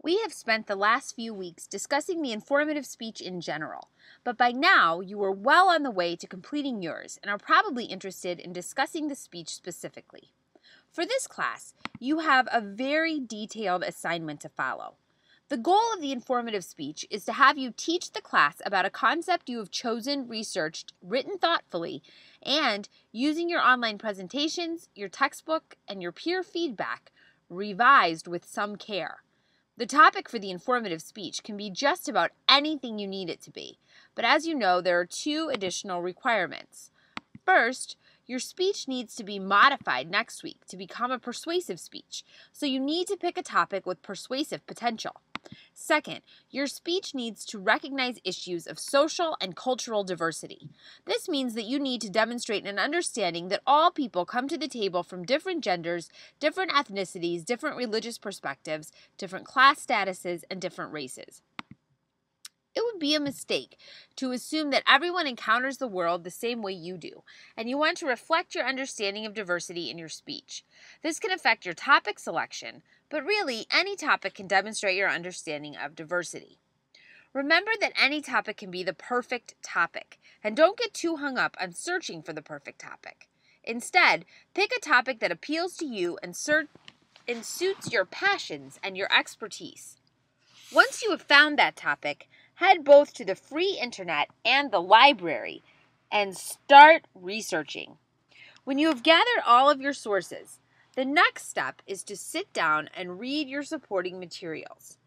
We have spent the last few weeks discussing the informative speech in general, but by now you are well on the way to completing yours and are probably interested in discussing the speech specifically. For this class, you have a very detailed assignment to follow. The goal of the informative speech is to have you teach the class about a concept you have chosen, researched, written thoughtfully, and, using your online presentations, your textbook, and your peer feedback, revised with some care. The topic for the informative speech can be just about anything you need it to be, but as you know, there are two additional requirements. First, your speech needs to be modified next week to become a persuasive speech, so you need to pick a topic with persuasive potential. Second, your speech needs to recognize issues of social and cultural diversity. This means that you need to demonstrate an understanding that all people come to the table from different genders, different ethnicities, different religious perspectives, different class statuses, and different races. It would be a mistake to assume that everyone encounters the world the same way you do, and you want to reflect your understanding of diversity in your speech. This can affect your topic selection, but really, any topic can demonstrate your understanding of diversity. Remember that any topic can be the perfect topic, and don't get too hung up on searching for the perfect topic. Instead, pick a topic that appeals to you and suits your passions and your expertise. Once you have found that topic, head both to the free internet and the library and start researching. When you have gathered all of your sources, the next step is to sit down and read your supporting materials.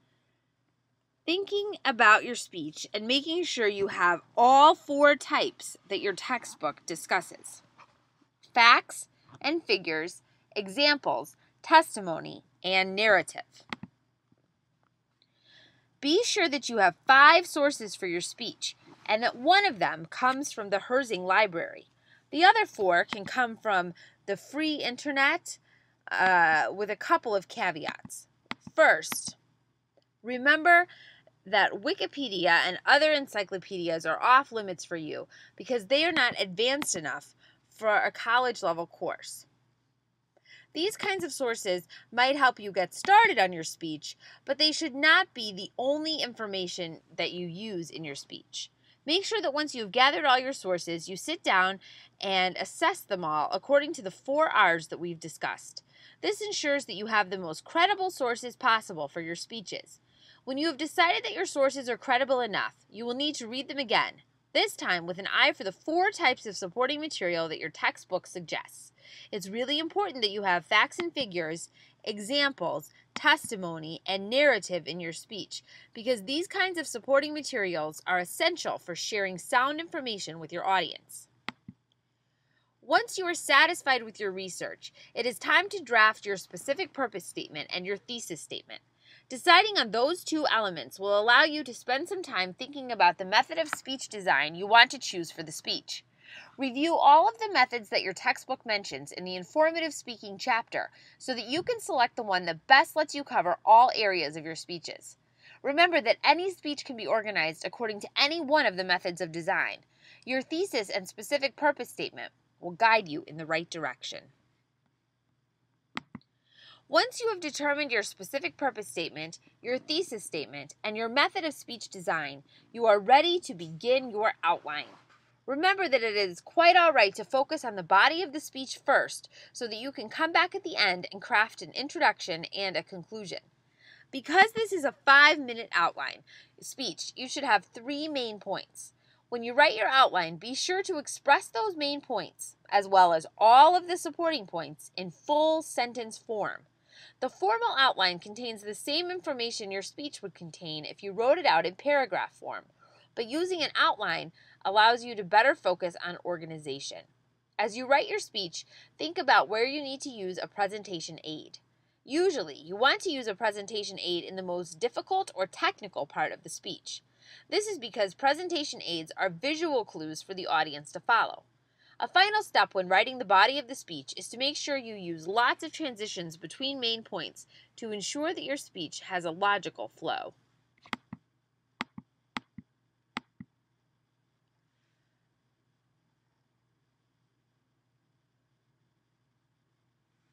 Thinking about your speech and making sure you have all four types that your textbook discusses: facts and figures, examples, testimony, and narrative. Be sure that you have 5 sources for your speech and that one of them comes from the Herzing Library. The other 4 can come from the free internet with a couple of caveats. First, remember that Wikipedia and other encyclopedias are off limits for you because they are not advanced enough for a college-level course. These kinds of sources might help you get started on your speech, but they should not be the only information that you use in your speech. Make sure that once you've gathered all your sources, you sit down and assess them all according to the 4 R's that we've discussed. This ensures that you have the most credible sources possible for your speeches. When you have decided that your sources are credible enough, you will need to read them again, this time with an eye for the 4 types of supporting material that your textbook suggests. It's really important that you have facts and figures, examples, testimony, and narrative in your speech because these kinds of supporting materials are essential for sharing sound information with your audience. Once you are satisfied with your research, it is time to draft your specific purpose statement and your thesis statement. Deciding on those 2 elements will allow you to spend some time thinking about the method of speech design you want to choose for the speech. Review all of the methods that your textbook mentions in the informative speaking chapter so that you can select the one that best lets you cover all areas of your speeches. Remember that any speech can be organized according to any one of the methods of design. Your thesis and specific purpose statement will guide you in the right direction. Once you have determined your specific purpose statement, your thesis statement, and your method of speech design, you are ready to begin your outline. Remember that it is quite all right to focus on the body of the speech first so that you can come back at the end and craft an introduction and a conclusion. Because this is a 5-minute outline speech, you should have 3 main points. When you write your outline, be sure to express those main points, as well as all of the supporting points, in full sentence form. The formal outline contains the same information your speech would contain if you wrote it out in paragraph form, but using an outline allows you to better focus on organization. As you write your speech, think about where you need to use a presentation aid. Usually, you want to use a presentation aid in the most difficult or technical part of the speech. This is because presentation aids are visual clues for the audience to follow. A final step when writing the body of the speech is to make sure you use lots of transitions between main points to ensure that your speech has a logical flow.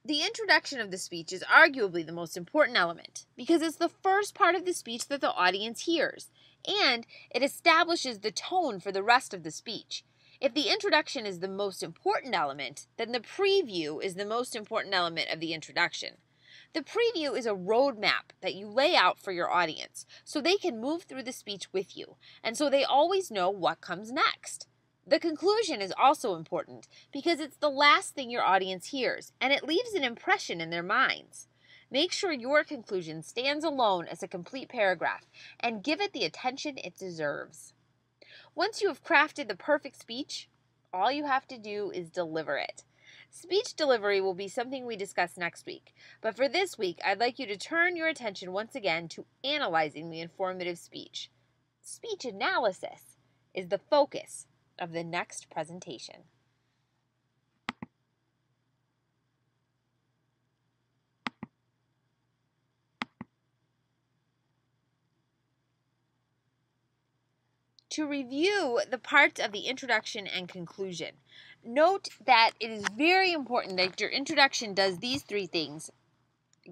The introduction of the speech is arguably the most important element because it's the first part of the speech that the audience hears, and it establishes the tone for the rest of the speech. If the introduction is the most important element, then the preview is the most important element of the introduction. The preview is a roadmap that you lay out for your audience so they can move through the speech with you, and so they always know what comes next. The conclusion is also important because it's the last thing your audience hears, and it leaves an impression in their minds. Make sure your conclusion stands alone as a complete paragraph and give it the attention it deserves. Once you have crafted the perfect speech, all you have to do is deliver it. Speech delivery will be something we discuss next week, but for this week, I'd like you to turn your attention once again to analyzing the informative speech. Speech analysis is the focus of the next presentation. To review the parts of the introduction and conclusion, note that it is very important that your introduction does these three things: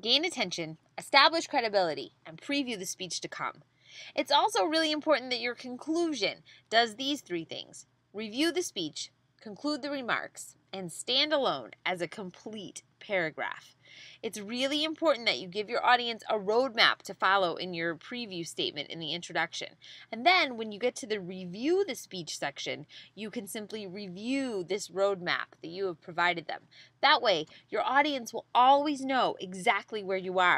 gain attention, establish credibility, and preview the speech to come. It's also really important that your conclusion does these three things: review the speech, conclude the remarks, and stand alone as a complete paragraph. It's really important that you give your audience a roadmap to follow in your preview statement in the introduction. And then when you get to the review the speech section, you can simply review this roadmap that you have provided them. That way, your audience will always know exactly where you are.